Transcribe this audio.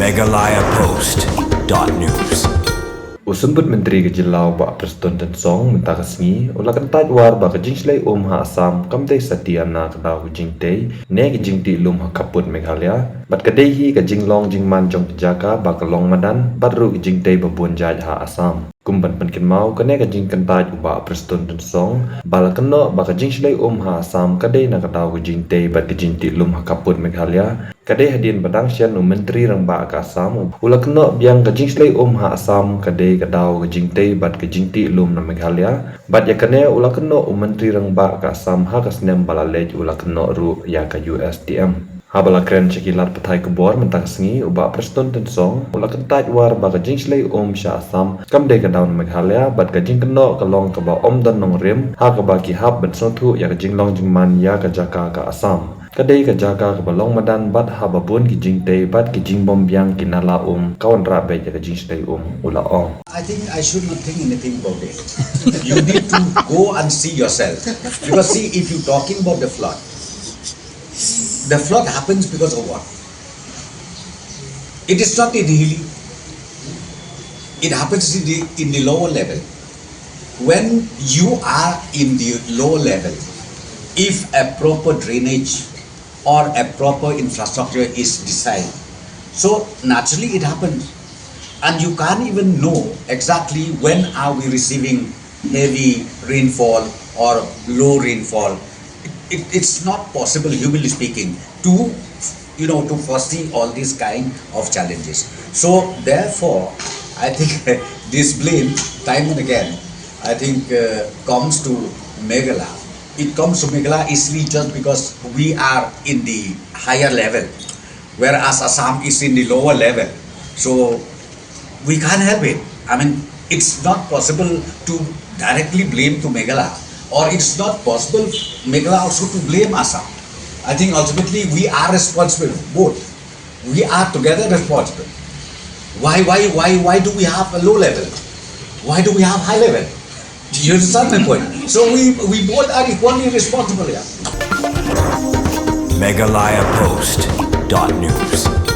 meghalayapost.news. Usumbut Menteri ke Jilau ba Prestone Tynsong minta kesni ulakan tajwar ba ke Jingshlei Sha Assam Kam Dei Satiana ke dau Jingtei ne ke Jingti lum hakaput Meghalaya bat ke Dei ke Jinglong Jingman jong jaka ba ke Long Madan baru ke Jingtei babun jaj ha Assam kumban penkin mau ke ne ke Jingkan taj ba Prestone Tynsong bal keno ba ke Jingshlei Sha Assam ke Dei na ke dau Jingtei bat ke Jingti lum hakaput Meghalaya kadai hadian badang sian menteri rang ba ka Assam ula kena biang ke Jingshlei Sha Assam kadai kadau ke Jingtei bat ke Jingti lum na Meghalaya bat ya kene ula kena menteri rang ba ka Assam ha ka snem balalej ula kena ru ya ka USTM ha bala kren cekilat petai kebor mentang sengi uba Prestone Tynsong ula kentaj war ba ke Jingshlei Sha Assam Kam Dei kadau na Meghalaya bat ke jing kena ke long ke ba dan nong rim ha ka ba ki hab ben sotu ya ke jinglong jingman ya ke jaka ka Assam kadai ke jaga ke balong madan bat ha babun ki Jingtei bat ki jingbom biang ki nala kawan rabe ke Jingshlei ula ong. I think I should not think anything about it. You need to go and see yourself. Because see, if you're talking about the flood happens because of what? It is not in hilly. It happens in the lower level. When you are in the lower level, if a proper drainage or a proper infrastructure is designed, so naturally it happens, and you can't even know exactly when are we receiving heavy rainfall or low rainfall. It's not possible, humanly speaking, to foresee all these kind of challenges. So therefore, I think this blame time and again, I think comes to Meghalaya. It comes to Meghalaya easily just because we are in the higher level, whereas Assam is in the lower level. So we can't help it. I mean, it's not possible to directly blame to Meghalaya, or it's not possible Meghalaya also to blame Assam. I think ultimately we are responsible, both. We are together responsible. Why do we have a low level? Why do we have high level? You understand my point? So we both are equally responsible. Yeah. meghalayapost.news.